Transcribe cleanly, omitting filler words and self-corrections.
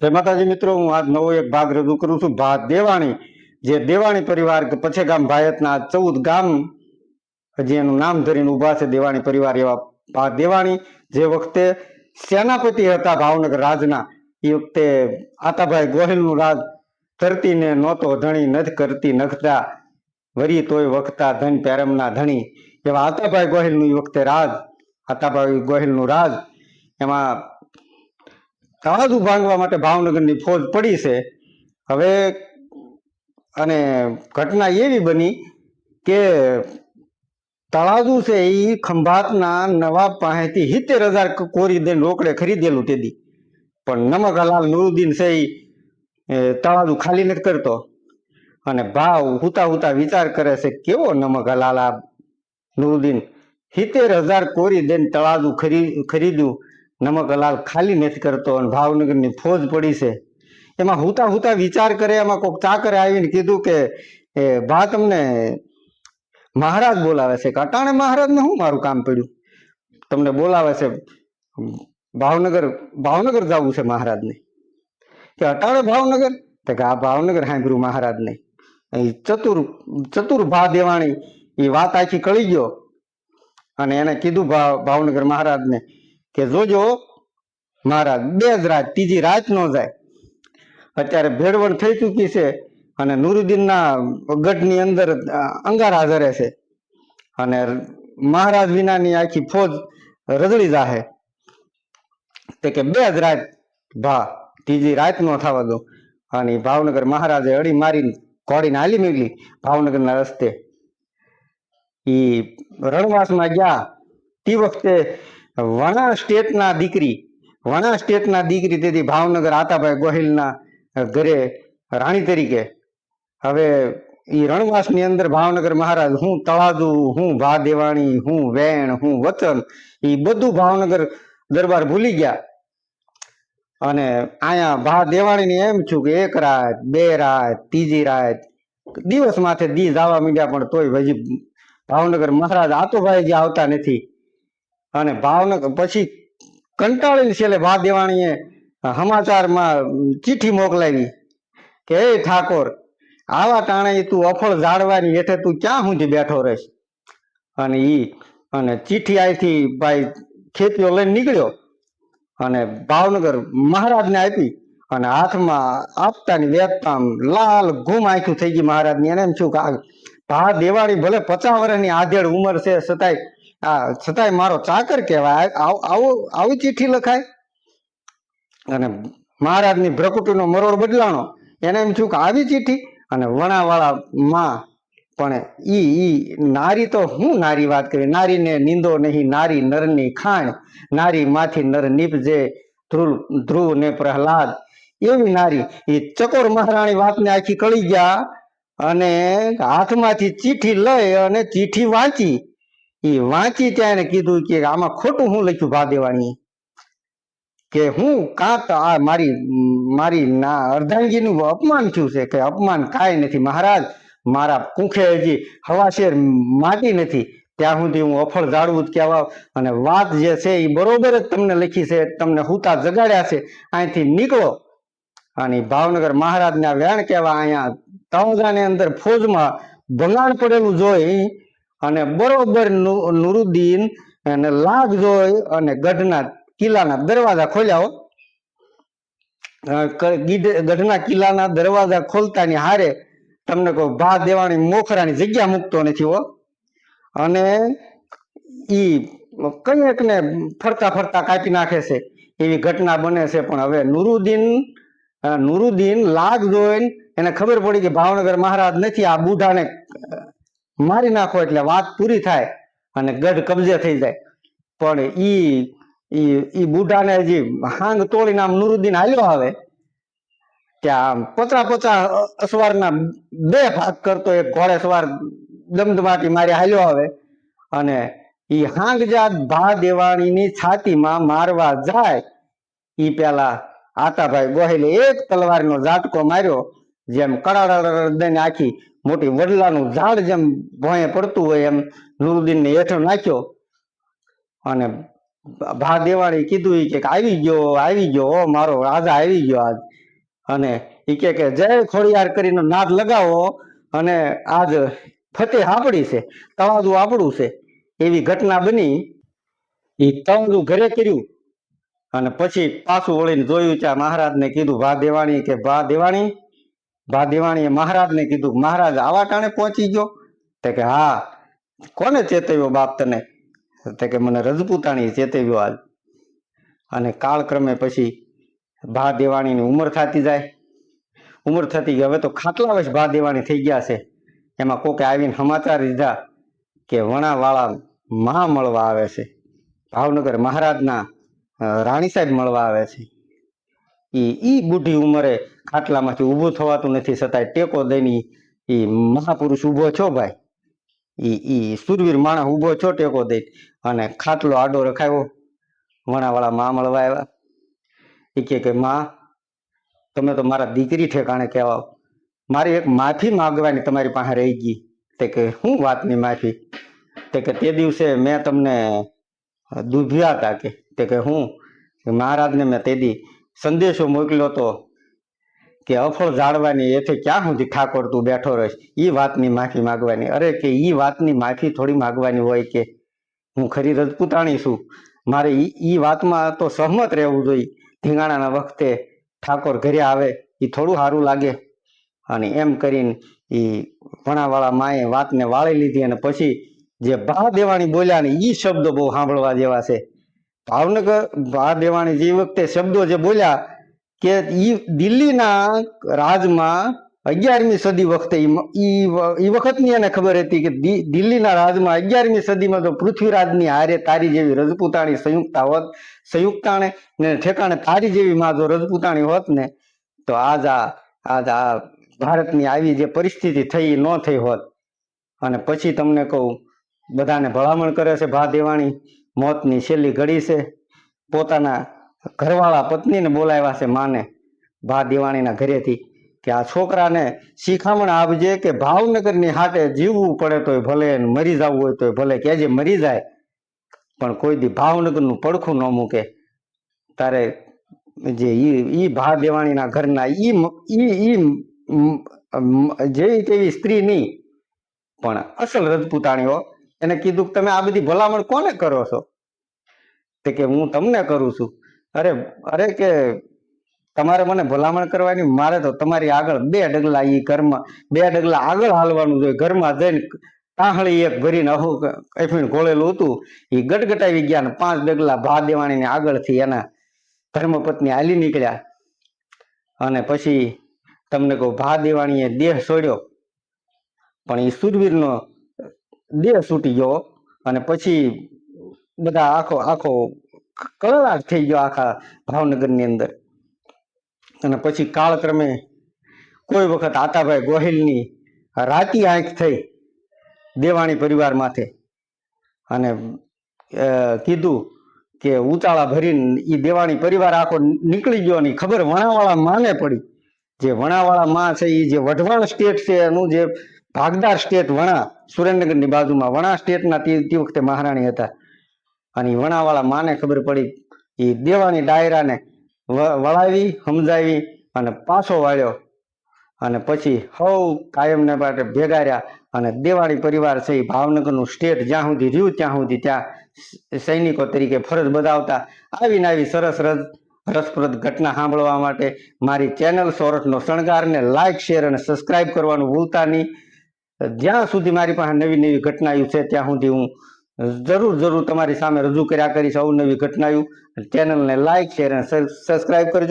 જય માતાજી મિત્રો, હું આજ નવો એક ભાગ રજૂ કરું છું. ભા દેવાણી, જે દેવાણી પરિવાર પછે ગામ ભાયતના 14 ગામ હજી એનું નામ ધરીને ઉભા છે દેવાણી પરિવાર. એવા ભા દેવાણી જે વખતે સેનાપતિ હતા ભાવનગર રાજના, એ વખતે આતાભાઈ ગોહિલનું રાજ ધરતીને નહોતો ધણી નથી કરતી નખતા વરી તોય વખતા ધન પેરમના ધણી. એવા આતાભાઈ ગોહિલનું એ વખતે રાજ, આતાભાઈ ગોહિલનું રાજ. એમાં તળાજુ ભાંગવા માટે ભાવનગરની ફોજ પડી છે હવે. અને ઘટના એવી બની કે તળાજુ છે એ ખંભાતના નવાબ પાસેથી 70,000 કોરી દઈને રોકડે ખરીદેલું તેદી. પણ નમક હલાલ નુરુદ્દીન છે એ તળાજુ ખાલી નથી કરતો. અને ભાવ હુતા હુતા વિચાર કરે છે કેવો નમક હલાલ આ નુરુદ્દીન 70,000 કોરી દઈને તળાજુ ખરીદ્યું, નમક હલાલ ખાલી નથી કરતો અને ભાવનગરની ફોજ પડી છે. એમાં હુતા હુતા વિચાર કરે, એમાં કોઈક ચાકરે આવીને કીધું કે ભા તમને મહારાજ બોલાવે છે. કે અટાણે મહારાજને શું મારું કામ પડ્યું, તમને બોલાવે છે, ભાવનગર જવું છે મહારાજને. કે અટાણે ભાવનગર? તો કે આ ભાવનગર સાંભળ્યું મહારાજને. ચતુર ભા દેવાણી એ વાત આખી કળી ગયો અને એને કીધું ભાવનગર મહારાજને કે જોજો મહારાજ, 2 જ રાત, ત્રીજી રાત ન જાય. અત્યારે ભેળવણ થઈ ચૂકી છે અને નુરુદ્દીનના ગઢની અંદર અંગારા ધરે છે અને મહારાજ વિનાની આખી ફોજ રજળી જાહે. તે કે 2 જ રાત ભા, ત્રીજી રાત નો થવા દો. અને ભાવનગર મહારાજે અડી મારીને ઘોડીને હાલી નીકળી ભાવનગરના રસ્તે. ઈ રણવાસમાં ગયા તે વખતે વણા સ્ટેટના દીકરી તેથી ભાવનગર આતાભાઈ ગોહિલના ઘરે રાણી તરીકે. હવે ઈ રણવાસની અંદર ભાવનગર મહારાજ હું તળાજુ, હું ભા દેવાણી, હું વેણ, હું વચન, એ બધું ભાવનગર દરબાર ભૂલી ગયા. અને અહીંયા ભા દેવાણીને એમ થયું કે 1 રાત, 2 રાત, ત્રીજી રાત, દિવસ માથે દી જવા માંડ્યા પણ તોય હજી ભાવનગર મહારાજ આતોભાઈ જે આવતા નથી. અને ભાવનગર પછી કંટાળીને છેલ્લે ભા દેવાણીએ સમાચારમાં ચિઠ્ઠી મોકલાવી કે એ ઠાકોર, આવા ટાણે તું અફળ ઝાડવાની હેઠે તું ક્યાં સુધી બેઠો રહીશ. અને ચિઠ્ઠી અહીંથી ભાઈ ખેતીઓ લઈને નીકળ્યો અને ભાવનગર મહારાજને આપી. અને હાથમાં આપતાની વેચતા લાલ ઘૂમ આંખ્યું થઈ ગઈ મહારાજની. એને એમ થયું કે ભા દેવાણી ભલે 50 વર્ષની આધેડ ઉંમર છે છતાંય મારો ચાકર કહેવાય, આવી ચિઠ્ઠી લખાય. અને મહારાજની ભ્રકુટીનો મરોડ બદલાણો. એને એમ થયું કે આવી ચિઠ્ઠી. અને વણાવાળા માં પણ ઈ નારી તો હું નારી વાત કરી, નારીને નીંદો નહીં, નારી નરની ખાણ, નારી માથી નર નીપજે, ધ્રુવ ને પ્રહલાદ. એવી નારી એ ચકોર મહારાણી વાતને આખી કળી ગયા અને હાથમાંથી ચિઠ્ઠી લઈ અને ચિઠ્ઠી વાંચી. એ વાંચી ત્યાં એને કીધું કે આમાં ખોટું હું લખ્યું ભા દેવાણી, કે હું કાંત આ મારી અર્ધાંગીનું અપમાન થયું છે. કે અપમાન કાંઈ નથી મહારાજ, મારા કુંખે હજી હવાશેર માટી નથી, ત્યાં સુધી હું અફળ ઝાડવું જ કહેવાય. અને વાત જે છે એ બરોબર જ તમને લખી છે, તમને હુતા જગાડ્યા છે, અહીંથી નીકળો. અને ભાવનગર મહારાજને વેણ કહેવા અહીંયા તળાજાની અંદર ફોજમાં ભંગાણ પડેલું જોઈ અને બરોબર નુરુદ્દીન અને લાગ જોઈ અને ગઢના કિલ્લાના દરવાજા ખોલ્યા. ગઢના કિલ્લાના દરવાજા ખોલતાની હારે તમને કહું ભા દેવાણી મોખરાની જગ્યા મૂકતો નથી હો. અને ઈ કંઈક ને ફરતા ફરતા કાપી નાખે છે એવી ઘટના બને છે. પણ હવે નુરુદ્દીન લાગ જોઈને એને ખબર પડી કે ભાવનગર મહારાજ નથી, આ બુઢાને મારી નાખો એટલે વાત પૂરી થાય અને ગઢ કબજે થઈ જાય. પણ ઈ બુઢાને હજી હાંગ તોડીને આમ નુરુદ્દીન હાલ્યો આવે ત્યાં 50 અસવારના 2 ભાગ કરતો એક ઘોડે સવાર દમદમાટી મારી હાલ્યો આવે. અને ઈ હાંગજાત ભા દેવાણીની છાતીમાં મારવા જાય ઈ પેલા આતાભાઈ ગોહિલે એક તલવારનો ઝાટકો માર્યો, જેમ કડાડ દઈને આખી મોટી વડલાનું ઝાડ જેમ ભોંયે પડતું હોય એમ નુરુદ્દીનને હેઠો નાખ્યો. અને ભા દેવાણી કીધું ઈ કે આવી ગયો ઓ મારો રાજા આવી ગયો આજ. અને ઈ કે જય ખોડિયાર કરીને નાદ લગાવો અને આજ ફતેહ આપડી છે, તળાજુ આપણું છે. એવી ઘટના બની. એ તળાજુ ઘરે કર્યું અને પછી પાછું વળીને જોયું ત્યાં મહારાજને કીધું ભા દેવાણીએ મહારાજને કીધું મહારાજ આવા ટાણે પહોંચી ગયો. તે કે હા. કોને ચેતવ્યો બાપ તને? તે કે મને રજપૂતાણીએ ચેતવ્યો આજ. અને કાળક્રમે પછી ભા દેવાણીની ઉંમર થતી જાય. ઉંમર થતી ગઈ, હવે તો ખાટલા વર્ષ ભા દેવાણી થઈ ગયા છે. એમાં કોકે આવીને સમાચાર દીધા કે વણાવાળા માં મળવા આવે છે, ભાવનગર મહારાજના રાણી સાહેબ મળવા આવે છે. ઈ બુઢી ઉંમરે ખાટલામાંથી ઊભું થવાતું નથી, છતાંય ટેકો દઈને ઈ મહાપુરુષ ઊભો છો ભાઈ, ઈ સુરવીર માણસ ઊભો છો ટેકો દઈ અને ખાટલો આડો રખાયો. વણાવાળા માં મળવા આવ્યા. એ કે માં તમે તો મારા દીકરી ઠેકાણે કહેવાઓ, મારી એક માફી માંગવાની તમારી પાસે રહી ગઈ. તે કે શું વાતની માફી? તે કે તે દિવસે મેં તમને દુભ્યા હતા કે? તે કે હું મહારાજને મેં તે દી સંદેશો મોકલ્યો હતો કે અફળ જાળવાની એથી ક્યાં સુધી ઠાકોર તું બેઠો રહીશ, એ વાતની માફી માંગવાની. અરે કે એ વાતની માફી થોડી માંગવાની હોય કે હું ખરી રજપૂતાણી છું, મારે ઈ વાતમાં તો સહમત રહેવું જોઈએ. ધીંગાણાના વખતે ઠાકોર ઘરે આવે એ થોડું સારું લાગે. અને એમ કરીને એ વણાવાળા માએ વાતને વાળી લીધી. અને પછી જે ભા દેવાણી બોલ્યા ને એ શબ્દો બહુ સાંભળવા જેવા છે. ભાવનગર ભા દેવાણી જે વખતે શબ્દો જે બોલ્યા કે ઈ દિલ્હીના રાજમાં 11મી સદી વખતે ઈ વખતની એને ખબર હતી કે દિલ્હીના રાજમાં 11મી સદીમાં તો પૃથ્વીરાજની હારે તારી જેવી રજપૂતાણી સંયુક્તાણે ને ઠેકાણે તારી જેવી માં જો રજપૂતાણી હોત ને તો આજ આ ભારતની આવી જે પરિસ્થિતિ થઈ ન થઈ હોત. અને પછી તમને કહું, બધાને ભલામણ કરે છે ભા દેવાણી, મોતની છેલ્લી ઘડી છે. પોતાના ઘરવાળા પત્નીને બોલાવ્યા છે માને ભા દેવાણીના ઘરેથી કે આ છોકરાને શિખામણ આપજે કે ભાવનગરની હાટે જીવવું પડે તોય ભલે, મરી જવું હોય તોય ભલે, કે જે મરી જાય પણ કોઈ દી ભાવનગરનું પડખું ન મૂકે. તારે જે ઈ ભા દેવાણીના ઘરના જેવી તેવી સ્ત્રી નહીં પણ અસલ રજપૂતાણીઓ. એને કીધું કે તમે આ બધી ભલામણ કોને કરો છો? તે કે હું તમને કરું છું. અરે કે તમારે મને ભલામણ કરવાની, મારે તો તમારી આગળ 2 ડગલા ઈ ઘરમાં 2 ડગલા આગળ હાલવાનું જોઈએ. ઘરમાં જઈને તાહળી એક ભરીને અફીણ ઘોળેલું હતું એ ગટગટાવી ગયા ને 5 ડગલા ભા દેવાણીને આગળથી એના ધર્મપત્ની હાલી નીકળ્યા. અને પછી તમને કહું, ભા દેવાણીએ દેહ છોડ્યો પણ એ સુરવીરનો દેહ છૂટી ગયો. અને પછી બધા આખો કળાટ થઈ ગયો આખા ભાવનગરની અંદર. અને પછી કાળક્રમે કોઈ વખત આતાભાઈ ગોહિલની રાતી આંખ થઈ દેવાણી પરિવાર માથે. અને કીધું કે ઉચાળા ભરીને એ દેવાણી પરિવાર આખો નીકળી ગયો. ની ખબર વણાવાળા માને પડી. જે વણાવાળા માં છે એ જે વઢવાણ સ્ટેટ છે એનું જે ભાગદાર સ્ટેટ વણા, સુરેન્દ્રનગરની બાજુમાં વણા સ્ટેટના તે વખતે મહારાણી હતા. અને વણાવાળા માને ખબર પડી. એ દેવાણી ડાયરાને વળાવી સમજાવી અને પાછો વાળ્યો. અને પછી હવ કાયમને માટે ભેગા રહ્યા. અને દેવાણી પરિવાર છે એ ભાવનગરનું સ્ટેટ જ્યાં સુધી રહ્યું ત્યાં સુધી ત્યાં સૈનિકો તરીકે ફરજ બજાવતા. આવી સરસ રસપ્રદ ઘટના સાંભળવા માટે મારી ચેનલ સોરઠનો શણગારને લાઈક, શેર અને સબસ્ક્રાઇબ કરવાનું ભૂલતા નહીં. જ્યાં સુધી મારી પાસે નવી ઘટનાઓ છે ત્યાં સુધી હું જરૂર તમારી સામે રજૂ કર્યા કરીશ અવનવી ઘટનાઓ. ચેનલને લાઈક, શેર અને સબસ્ક્રાઇબ કરજો.